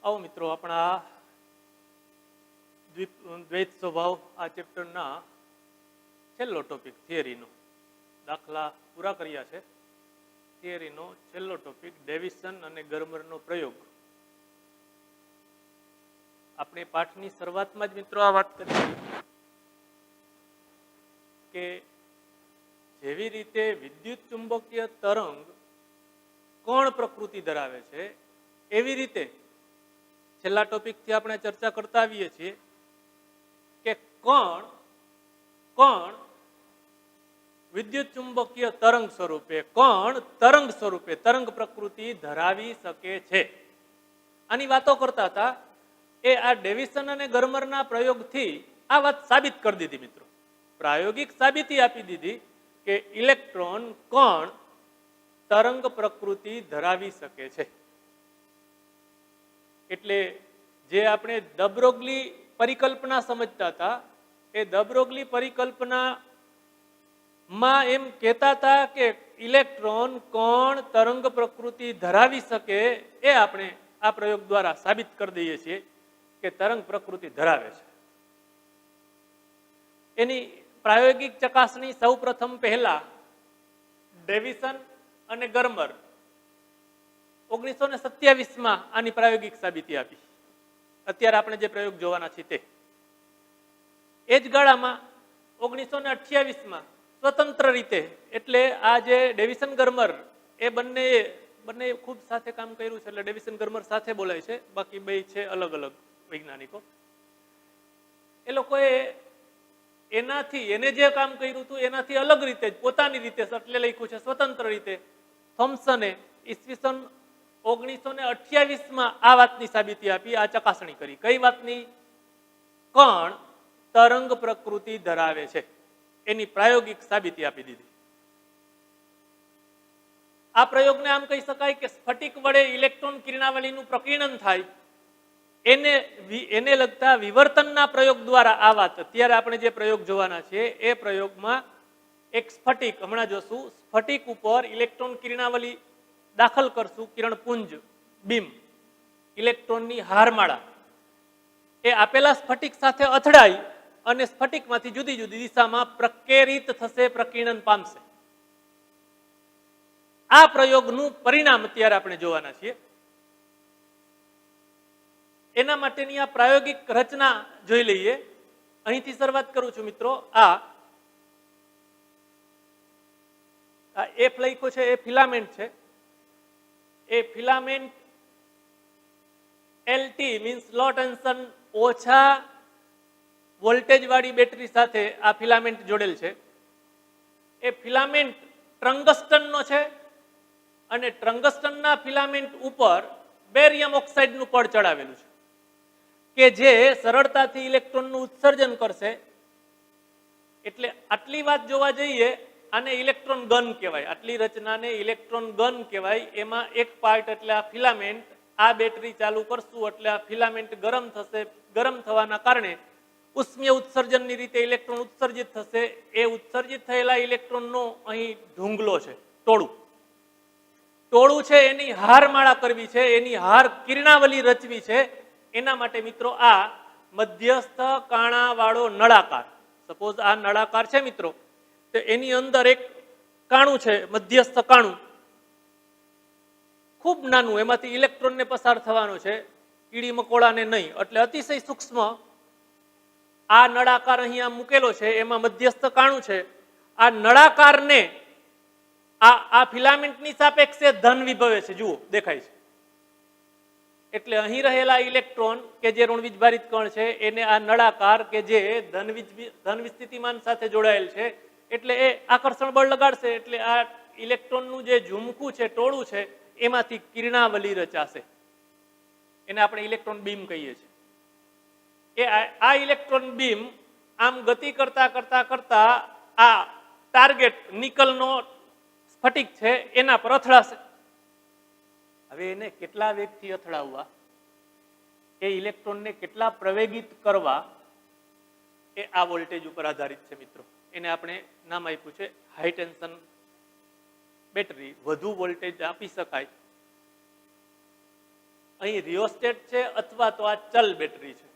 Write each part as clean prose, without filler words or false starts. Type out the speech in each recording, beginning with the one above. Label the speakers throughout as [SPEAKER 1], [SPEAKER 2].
[SPEAKER 1] आओ मित्रों अपना द्वैत स्वभाव आ चेप्टरना छेल्लो टॉपिक थियरीनो दाखला पूरा कर्या छे। थियरीनो छेल्लो टॉपिक डेविसन अने गर्मरनो प्रयोग। अपने पाठनी शरूआतमां ज मित्रों आ वात करी के जेवी रीते विद्युत चुंबकीय तरंग कोण प्रकृति धरावे छे एवी रीते छेल्ला टॉपिक थी आपणे चर्चा करता आवीए छीए के कोण विद्युत चुंबकीय तरंग स्वरूपे कोण तरंग स्वरूपे तरंग प्रकृति धरावी शके छे आनी वातो करता था। ए आ डेविसन अने गर्मरना प्रयोगथी आ वात साबित कर दीधी मित्रों। प्रायोगिक साबिती आपी दीधी के इलेक्ट्रॉन कोण तरंग प्रकृति धरावी शके छे। एटले जे आपणे द ब्रोगली परिकल्पना समझता था ए द ब्रोगली परिकल्पना मां एम कहता था कि इलेक्ट्रॉन कोण तरंग प्रकृति धरावी सके ए आपणे आ प्रयोग द्वारा साबित कर दईए छीए कि तरंग प्रकृति धरावे छे। एनी प्रायोगिक चकासणी सौ प्रथम पहला डेविसन अने गर्मर 1927 में आनी प्रायोगिक साबिती आपी। अत्यारे आपणे जे प्रयोग जोवाना छे ते ए ज गाळामां 1928 में स्वतंत्र रीते एटले आ जे डेविसन गर्मर ए बंने खूब साथे काम कर्युं छे એટલે डेविसन गर्मर साथे बोलाय छे, बाकी બે છે अलग अलग वैज्ञानिको। ए लोकोए एनाथी एने जे काम कर्युं हतुं एनाथी अलग रीते पोतानी रीते એટલે લખ્યું છે स्वतंत्र रीते थॉम्सने ईस्वीसन 1928 में आ वातनी साबिती आपी, आ चकासणी करी। कई वातनी कण तरंग प्रकृति धरावे छे एनी प्रायोगिक साबिती आपी दीधी। आ प्रयोग ने आम कही शकाय कि स्फटिक वडे इलेक्ट्रॉन किरणावलीनुं प्रकीर्णन थाय एने लगता विवर्तनना प्रयोग द्वारा आ वात अत्यारे आपणे जे प्रयोग जोवाना छे ए प्रयोगमां एक स्फटिक हमणां जोशुं स्फटिक उपर इलेक्ट्रॉन किरणावली दाखल करशुं किरणपुंज बीम इलेक्ट्रॉननी हारमाळा ए आपेला स्फटिक साथे અથડાઈ અને સ્ફટિકમાંથી જુદી જુદી દિશામાં પ્રકેરિત થશે, પ્રકીર્ણન પામશે। આ પ્રયોગનું પરિણામ અત્યારે આપણે જોવાના છીએ। એના માટેની આ પ્રાયોગિક રચના જોઈ લઈએ। અહીંથી શરૂઆત કરું છું મિત્રો। આ એફ લખ્યો છે એ ફિલામેન્ટ છે। એ ફિલામેન્ટ LT મીન્સ લો ટેન્શન ઓછા वोल्टेज वाली बेटरी साथे आ फिलामेंट जोड़ेल छे। ए फिलामेंट टंगस्टन नो छे अने टंगस्टन ना फिलामेंट ऊपर बेरियम ऑक्साइड नु पड़ चढ़ावेलुं छे के जे सरळताथी इलेक्ट्रॉन नु उत्सर्जन करशे। एटले आटली वात जोवा जईए आने इलेक्ट्रॉन गन कहेवाय। आटली रचनाने इलेक्ट्रॉन गन कहेवाय। एमां एक पार्ट एटले आ फिलामेंट आ बेटरी चालू करशुं एटले आ फिलामेंट गरम थशे। गरम थवाना कारणे उष्मीय उत्सर्जन रीते इलेक्ट्रॉन उत्सर्जित थशे। ए उत्सर्जित थयेला इलेक्ट्रॉन नो अहीं ढूंगलो छे, टोळुं छे एनी हारमाळा करवी छे, एनी हार किरणावली रचवी छे। एना माटे मित्रो आ मध्यस्थ काणावाळो नळाकार, सपोज आ नळाकार छे मित्रो तो एनी अंदर एक काणुं छे, मध्यस्थ काणुं खूब नानुं, एमांथी इलेक्ट्रॉन ने पसार थवानो छे, कीड़ी मकोड़ाने नहीं, एटले अतिशय सूक्ष्म आ नळाकार अहींया मूकेलो छे। एमां मध्यस्थ काणुं छे। आ नळाकारने आ फिलामेंटनी सापेक्षे धन विभवे छे। जुओ देखाय छे एटले અહીં રહેલા ઇલેક્ટ્રોન કે જે ઋણવીજભારિત કણ છે એને આ નળાકાર કે જે ધન સ્થિતિમાન સાથે જોડાયેલ છે એટલે એ આકર્ષણ બળ લગાડશે એટલે આ ઇલેક્ટ્રોનનું જે ઝુમકું છે, ટોળું છે એમાંથી કિરણાવલી રચાશે। એને આપણે ઇલેક્ટ્રોન બીમ કહીએ છીએ। आ इलेक्ट्रॉन बीम आम गति करता करता करता आ टार्गेट निकल नो स्फटिक छे एना पर અથડાશે। હવે એને કેટલા વેગથી અથડાવવા, એ ઇલેક્ટ્રોનને કેટલા પ્રવેગિત કરવા એ આ વોલ્ટેજ ઉપર આધારિત છે મિત્રો। એને આપણે નામ આપ્યું છે હાઈ ટેન્શન બેટરી। વધુ વોલ્ટેજ આપી શકાય અહીં રિયોસ્ટેટ છે અથવા તો આ ચલ બેટરી છે,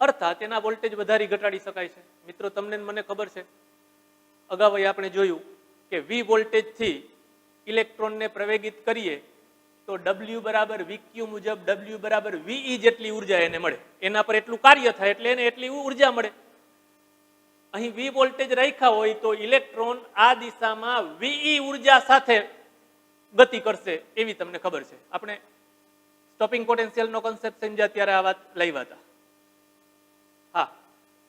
[SPEAKER 1] અર્થાત એના વોલ્ટેજ વધારી ઘટાડી શકાય છે. મિત્રો તમને ને મને ખબર છે, અગાઉ આપણે જોયું કે V વોલ્ટેજથી ઇલેક્ટ્રોનને પ્રવેગિત કરીએ તો W બરાબર VQ મુજબ W બરાબર VE જેટલી ઉર્જા એને મળે, એના પર એટલું કાર્ય થાય એટલે એને એટલી ઉર્જા મળે. અહીં V વોલ્ટેજ રાખ્યા હોય તો ઇલેક્ટ્રોન આ દિશામાં VE ઉર્જા સાથે ગતિ કરશે એવી તમને ખબર છે. આપણે સ્ટોપિંગ પોટેન્શિયલનો કોન્સેપ્ટ સમજ્યા ત્યારે આ વાત લાવ્યા હતા. હા,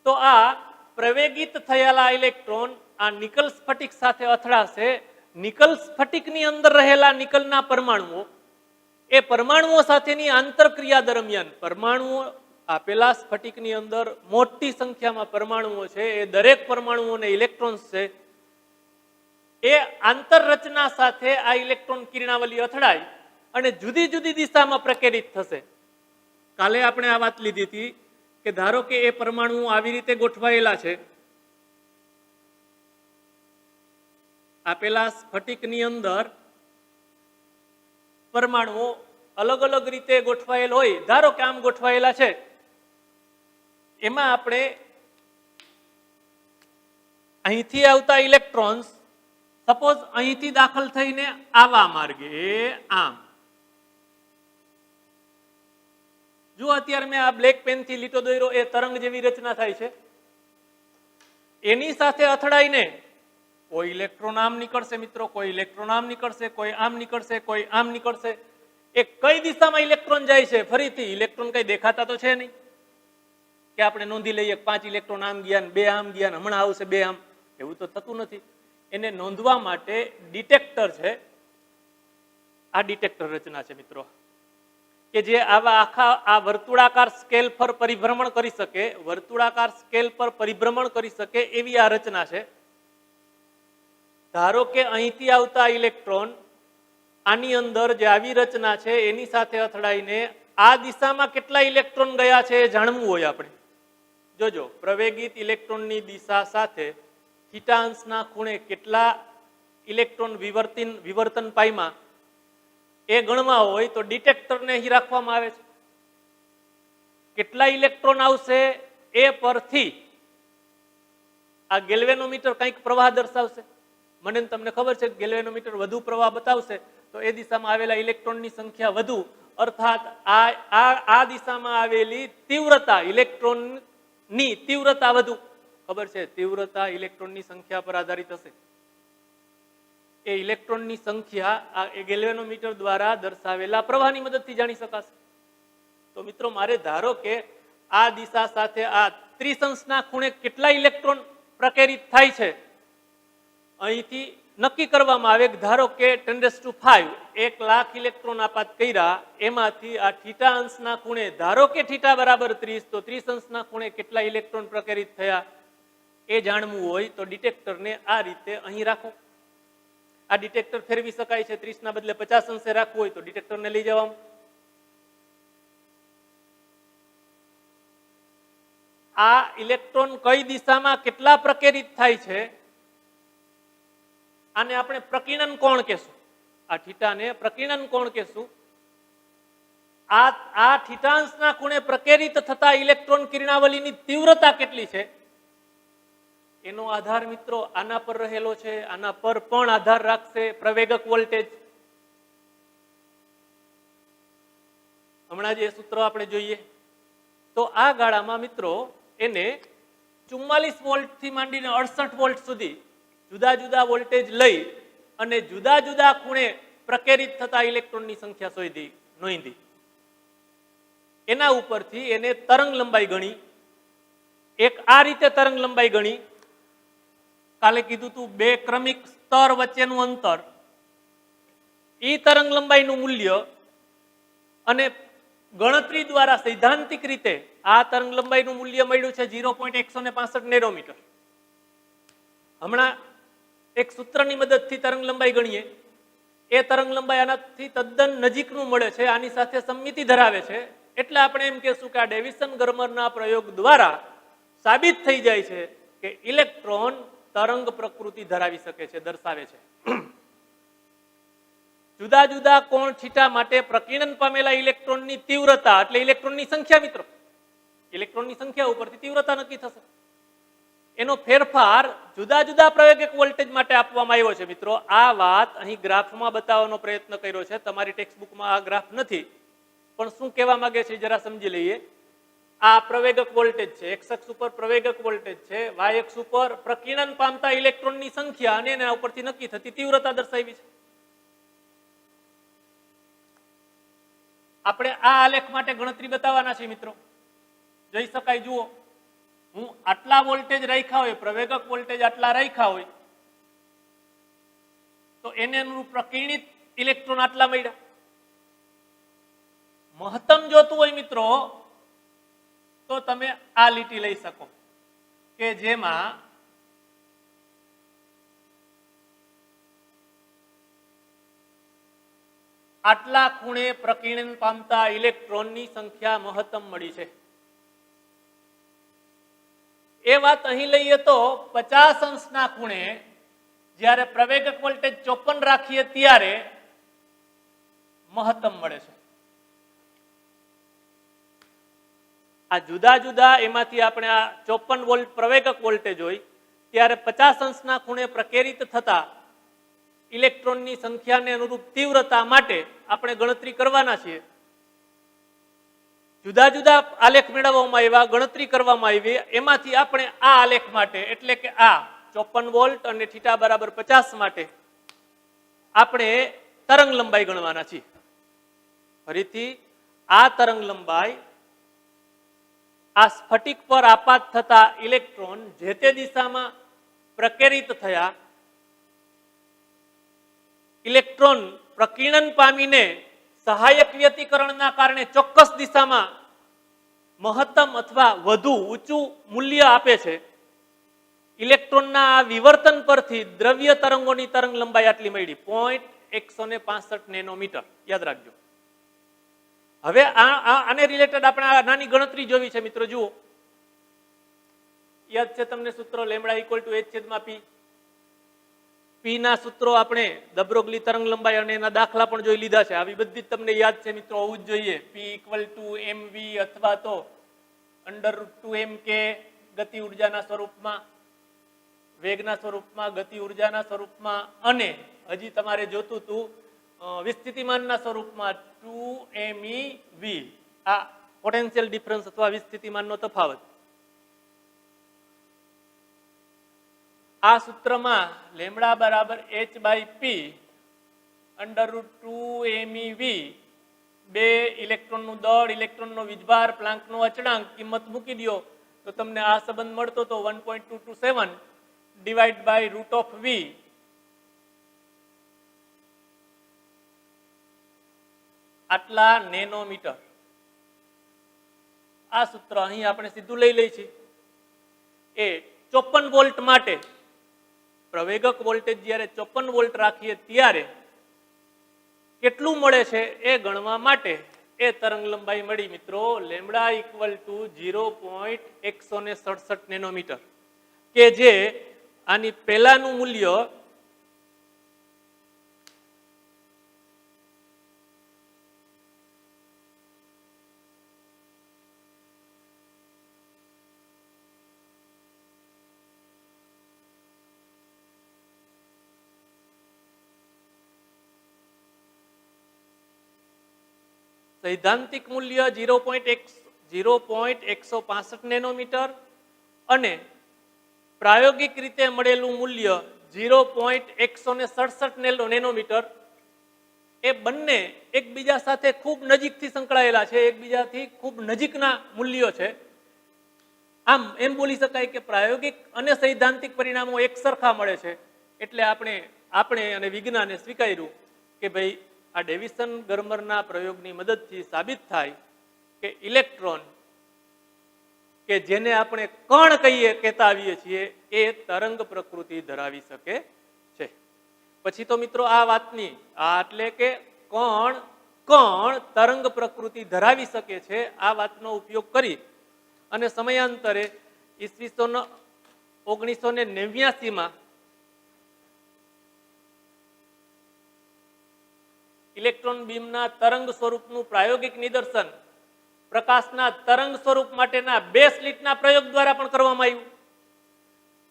[SPEAKER 1] તો આ પ્રવેગિત થયેલા ઇલેક્ટ્રોન આ નિકલ સ્ફટિક સાથે અથડાશે. નિકલ સ્ફટિકની અંદર રહેલા નિકલના પરમાણુઓ, એ પરમાણુઓ સાથેની આંતરક્રિયા દરમિયાન પરમાણુઓ આપેલા સ્ફટિકની અંદર મોટી સંખ્યામાં પરમાણુઓ છે, એ દરેક પરમાણુઓને ઇલેક્ટ્રોન્સ છે, એ આંતરરચના સાથે આ ઇલેક્ટ્રોન કિરણાવલી અથડાય અને જુદી જુદી દિશામાં પ્રકેરિત થશે. કાલે આપણે આ વાત લીધી હતી કે ધારો કે એ પરમાણુઓ આવી રીતે ગોઠવાયેલા છે, આપેલા સ્ફટિકની અંદર પરમાણુઓ અલગ અલગ રીતે ગોઠવાયેલ હોય, ધારો કે આમ ગોઠવાયેલા છે, એમાં આપણે અહીંથી આવતા ઇલેક્ટ્રોન્સ સપોઝ અહીંથી દાખલ થઈને આવા માર્ગે આમ, જો અત્યારે મેં આ બ્લેક પેન થી લીટો દોર્યો, એ તરંગ જેવી રચના થાય છે, એની સાથે અથડાઈને કોઈ ઇલેક્ટ્રોન આમ નીકળશે મિત્રો, કોઈ ઇલેક્ટ્રોન આમ નીકળશે, કોઈ આમ નીકળશે, કોઈ આમ નીકળશે. એ કઈ દિશામાં ઇલેક્ટ્રોન જાય છે? ફરીથી ઇલેક્ટ્રોન કઈ દેખાતા તો છે નહીં કે આપણે નોંધી લઈએ 5 ઇલેક્ટ્રોન આમ ગયા, 2 આમ ગયા, હમણાં આવશે 2 આમ, એવું તો થતું નથી. એને નોંધવા માટે ડિટેક્ટર છે, આ ડિટેક્ટર રચના છે મિત્રો, કે જે આવા આખા આ વર્તુળાકાર સ્કેલ પર પરિભ્રમણ કરી શકે, વર્તુળાકાર સ્કેલ પર પરિભ્રમણ કરી શકે એવી આ રચના છે. ધારો કે અહીંથી આવતા ઇલેક્ટ્રોન આની અંદર જે આવી રચના છે એની સાથે અથડાઈને આ દિશામાં કેટલા ઇલેક્ટ્રોન ગયા છે એ જાણવું હોય આપણે. જોજો, પ્રવેગિત ઇલેક્ટ્રોનની દિશા સાથે થીટા અંશના ખૂણે કેટલા ઇલેક્ટ્રોન વિવર્તન પામ્યા એ ગણવા હોય તો ડિટેક્ટરને અહીં રાખવામાં આવે છે. કેટલા ઇલેક્ટ્રોન આવશે એ પરથી આ ગેલ્વેનોમીટર કંઈક પ્રવાહ દર્શાવશે. મને તમને ખબર છે ગેલ્વેનોમીટર વધુ પ્રવાહ બતાવશે તો એ દિશામાં આવેલા ઇલેક્ટ્રોનની સંખ્યા વધુ, અર્થાત આ દિશામાં આવેલી તીવ્રતા, ઇલેક્ટ્રોનની તીવ્રતા વધુ. ખબર છે, તીવ્રતા ઇલેક્ટ્રોનની સંખ્યા પર આધારિત હશે. એ ઇલેક્ટ્રોનની સંખ્યા આ ગેલ્વેનોમીટર દ્વારા દર્શાવેલા પ્રવાહની મદદથી જાણી શકાશે. તો મિત્રો મારે ધારો કે આ દિશા સાથે આ ત્રિસંસના ખૂણે કેટલા ઇલેક્ટ્રોન પ્રકેરિત થાય છે અહીંથી નક્કી કરવામાં આવે. ધારો કે 10⁵ 1 લાખ ઇલેક્ટ્રોન આપાત કર્યા, એમાંથી આ થીટા અંશના ખૂણે ધારો કે થીટા બરાબર 30, તો 30 અંશના ખૂણે કેટલા ઇલેક્ટ્રોન પ્રકેરિત થયા એ જાણવું હોય તો ડિટેક્ટરને આ રીતે અહીં રાખો. આ ડિટેક્ટર ફેરવી શકાય છે, 30 ના બદલે 50 અંશે રાખવું હોય તો ડિટેક્ટરને લઈ જવાનું. આ ઇલેક્ટ્રોન કઈ દિશામાં કેટલા પ્રકેરિત થાય છે આને આપણે પ્રકીર્ણન કોણ કહેશું. આ થીટાને પ્રકીર્ણન કોણ કહેશું. આ થીટાંશના ખૂણે પ્રકેરિત થતા ઇલેક્ટ્રોન કિરણાવલીની તીવ્રતા કેટલી છે એનો આધાર મિત્રો આના પર રહેલો છે. આના પર પણ આધાર રાખશે પ્રવેગક વોલ્ટેજ. હમણાં જે સૂત્ર આપણે જોઈએ તો આ ગાળામાં મિત્રો એને 44 વોલ્ટ થી માંડીને 68 વોલ્ટ સુધી જુદા જુદા વોલ્ટેજ લઈ અને જુદા જુદા ખૂણે પ્રકેરિત થતા ઇલેક્ટ્રોનની સંખ્યા નોંધી. એના ઉપરથી એને તરંગ લંબાઈ ગણી. એક આ રીતે તરંગ લંબાઈ ગણી. કાલે કીધું તું 2 ક્રમિક સ્તર વચ્ચેનું અંતર, ઈ તરંગ લંબાઈનું મૂલ્ય, અને ગણતરી દ્વારા સૈદ્ધાંતિક રીતે આ તરંગ લંબાઈનું મૂલ્ય મળ્યું છે 0.165 નેનોમીટર. હમણાં એક સૂત્રની મદદથી તરંગ લંબાઈ ગણીએ, એ તરંગ લંબાઈ આનાથી તદ્દન નજીકનું મળે છે, આની સાથે સમમિતિ ધરાવે છે. એટલે આપણે એમ કહેશું કે આ ડેવિસન ગર્મરના પ્રયોગ દ્વારા સાબિત થઈ જાય છે કે ઇલેક્ટ્રોન તરંગ પ્રકૃતિ ધરાવી શકે છે, દર્શાવે છે. જુદા જુદા કોણ થીટા માટે પ્રકીર્ણન પામેલા ઇલેક્ટ્રોનની તીવ્રતા એટલે ઇલેક્ટ્રોનની સંખ્યા મિત્રો, ઇલેક્ટ્રોનની સંખ્યા ઉપરથી તીવ્રતા નક્કી થશે. એનો ફેરફાર જુદા જુદા પ્રવેગક વોલ્ટેજ માટે આપવામાં આવ્યો છે મિત્રો. આ વાત અહીં ગ્રાફમાં બતાવવાનો પ્રયત્ન કર્યો છે, તમારી ટેક્સ્ટબુકમાં આ ગ્રાફ નથી, પણ શું કહેવા માંગે છે જરા સમજી લઈએ. આ પ્રવેગક વોલ્ટેજ છે, એક્સ અક્ષ ઉપર પ્રવેગક વોલ્ટેજ છે, વાય અક્ષ ઉપર પ્રકીર્ણન પામતા ઇલેક્ટ્રોનની સંખ્યા અને એના ઉપરથી નક્કી થતી તીવ્રતા દર્શાવી છે. આપણે આ આલેખ માટે ગણતરી બતાવવાના છે મિત્રો. જોઈ શકાય, જુઓ, હું આટલા વોલ્ટેજ રાખ્યા હોય, પ્રવેગક વોલ્ટેજ આટલા રાખ્યા હોય, તો એને અનુરૂપ પ્રકીર્ણિત ઇલેક્ટ્રોન આટલા મળ્યા. મહત્તમ જોતું હોય મિત્રો તો તમે આ લીટી લઈ શકો કે જેમાં આટલા ખૂણે પ્રકીર્ણન પામતા ઇલેક્ટ્રોનની સંખ્યા મહત્તમ મળી છે. એ વાત અહીં લઈએ તો 50 અંશના ખૂણે જ્યારે પ્રવેગક વોલ્ટેજ 54 રાખીએ ત્યારે મહત્તમ મળે છે. આ જુદા જુદા એમાંથી આપણે આ 54 વોલ્ટ પ્રવેગક વોલ્ટેજ હોય ત્યારે 50 અંશના ખૂણે પ્રકેરિત થતા ઇલેક્ટ્રોનની સંખ્યાને અનુરૂપ તીવ્રતા માટે આપણે ગણતરી કરવાના છીએ. જુદા જુદા આલેખ મેળવવામાં આવ્યા, ગણતરી કરવામાં આવી, એમાંથી આપણે આ આલેખ માટે એટલે કે આ 54 વોલ્ટ અને થીટા બરાબર 50 માટે આપણે તરંગ લંબાઈ ગણવાના છીએ. ફરીથી આ તરંગ લંબાઈ આ સ્ફટિક પર આપાત થતા ઇલેક્ટ્રોન જે તે દિશામાં પ્રકેરિત થયા, ઇલેક્ટ્રોન પ્રકીર્ણન પામીને સહાયક વ્યતિકરણના કારણે ચોક્કસ દિશામાં મહત્તમ અથવા વધુ ઊંચું મૂલ્ય આપે છે. ઇલેક્ટ્રોનના આ વિવર્તન પરથી દ્રવ્ય તરંગોની તરંગ લંબાઈ આટલી મળી, 0.165 નેનોમીટર. યાદ રાખજો. હવે આને રિલેટેડ આપણે આ નાની ગણતરી જોવી છે મિત્રો. જુઓ, યાદ છે તમને સૂત્ર લેમ્ડા ઇક્વલ ટુ h/p. પી ના સૂત્રો આપણે દબ્રોગલી તરંગ લંબાઈ અને એના દાખલા પણ જોઈ લીધા છે. આવી બધી તમને યાદ છે મિત્રો, હોવું જ જોઈએ. પી ઇક્વલ ટુ mv અથવા તો √2mk ગતિ ઉર્જાના સ્વરૂપમાં, વેગના સ્વરૂપમાં, ગતિ ઉર્જાના સ્વરૂપમાં, અને હજી તમારે જોતું હતું વિસ્થિતિમાનના સ્વરૂપમાં 2mev. આ પોટેન્શિયલ ડિફરન્સ અથવા વિસ્થિતિમાનનો તફાવત. આ સૂત્રમાં લેમ્ડા બરાબર h/p √2mev, બે ઇલેક્ટ્રોનનું દળ, ઇલેક્ટ્રોનનો વીજભાર, પ્લાન્કનો અચળાંક કિંમત મૂકી દો તો તમને આ સંબંધ મળતો તો 1.227 ડિવાઇડ બાય √v. આટલા નેનોમીટર. આ સૂત્ર અહીં આપણે સીધું લઈ લઈએ છીએ. એ 54 વોલ્ટ માટે પ્રવેગક વોલ્ટેજ જ્યારે 54 વોલ્ટ રાખીએ ત્યારે કેટલું મળે છે એ ગણવા માટે એ તરંગ લંબાઈ મળી મિત્રો, લેમ્ડા ઇક્વલ ટુ 0.167 નેનોમીટર, કે જે આની પહેલાનું મૂલ્ય સૈદ્ધાંતિક મૂલ્ય 0.165 નેનોમીટર અને પ્રાયોગિક રીતે મળેલું મૂલ્ય 0.167 નેનોમીટર, એ બંને એકબીજા સાથે ખૂબ નજીકથી સંકળાયેલા છે, એકબીજાથી ખૂબ નજીકના મૂલ્યો છે. આમ એમ બોલી શકાય કે પ્રાયોગિક અને સૈદ્ધાંતિક પરિણામો એક સરખા મળે છે. એટલે આપણે અને વિજ્ઞાને સ્વીકાર્યું કે ભાઈ આ ડેવિસન ગર્મરના પ્રયોગની મદદથી સાબિત થાય કે ઇલેક્ટ્રોન, કે જેને આપણે કણ કહેતા આવીએ છીએ, એ તરંગ પ્રકૃતિ ધરાવી શકે છે. પછી તો મિત્રો આ વાતની એટલે કે કણ તરંગ પ્રકૃતિ ધરાવી શકે છે, આ વાતનો ઉપયોગ કરી અને સમયાંતરે ઈસવીસન 1989માં ઇલેક્ટ્રોન બીમના તરંગ સ્વરૂપનું પ્રાયોગિક નિદર્શન પ્રકાશના તરંગ સ્વરૂપ માટેના 2 સ્લિટના પ્રયોગ દ્વારા પણ કરવામાં આવ્યું.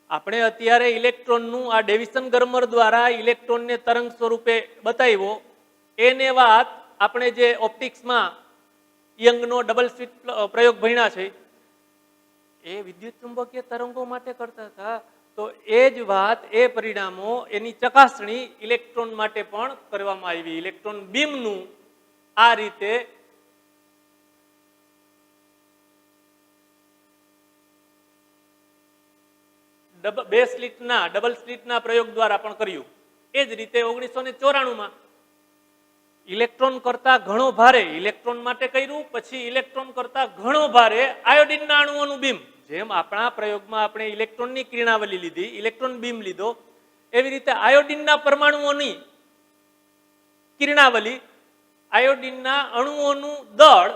[SPEAKER 1] આપણે અત્યારે ઇલેક્ટ્રોનનું આ ડેવિસન ગર્મર દ્વારા ઇલેક્ટ્રોનને તરંગ સ્વરૂપે બતાવ્યો. એને વાત આપણે જે ઓપ્ટિક્સમાં યંગનો ડબલ સ્લિટ પ્રયોગ ભણ્યા છે એ વિદ્યુત ચુંબકીય તરંગો માટે કરતા હતા. તો એ જ વાત, એ પરિણામો, એની ચકાસણી ઇલેક્ટ્રોન માટે પણ કરવામાં આવી. ઇલેક્ટ્રોન બીમનું આ રીતે ડબલ સ્લિટના પ્રયોગ દ્વારા પણ કર્યું. એ જ રીતે 1994માં ઇલેક્ટ્રોન કરતા ઘણો ભારે ઇલેક્ટ્રોન માટે કર્યું. પછી ઇલેક્ટ્રોન કરતા ઘણો ભારે આયોડિનના અણુઓનું બીમ, જેમ આપણા પ્રયોગમાં આપણે ઇલેક્ટ્રોનની કિરણાવલી લીધી, ઇલેક્ટ્રોન બીમ લીધો, એવી રીતે આયોડિનના પરમાણુઓની કિરણાવલી, આયોડિનના અણુઓનું દળ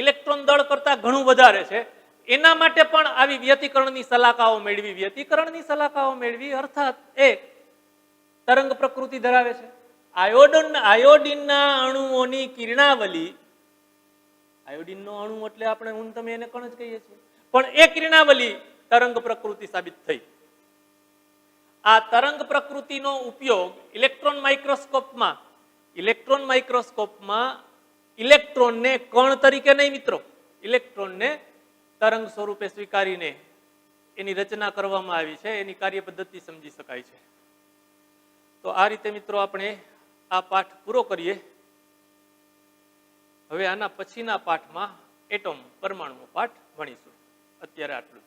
[SPEAKER 1] ઇલેક્ટ્રોન દળ કરતા ઘણું વધારે છે. એના માટે પણ આવી વ્યતિકરણની સલાખાઓ મેળવી. અર્થાત એ તરંગ પ્રકૃતિ ધરાવે છે. આયોડિનના અણુઓની કિરણાવલી, આયોડિનનો અણુ એટલે આપણે હું તમે એને કણ જ કહીએ છીએ, પણ એ કિરણાવલી તરંગ પ્રકૃતિ સાબિત થઈ. આ તરંગ પ્રકૃતિનો ઉપયોગ ઇલેક્ટ્રોન માઇક્રોસ્કોપમાં ઇલેક્ટ્રોનને કણ તરીકે નહીં મિત્રો, ઇલેક્ટ્રોનને તરંગ સ્વરૂપે સ્વીકારીને એની રચના કરવામાં આવી છે. એની કાર્ય પદ્ધતિ સમજી શકાય છે. તો આ રીતે મિત્રો આપણે આ પાઠ પૂરો કરીએ. હવે આના પછીના પાઠમાં એટમ પરમાણુનો પાઠ ભણીશું. અત્યારે આટલું.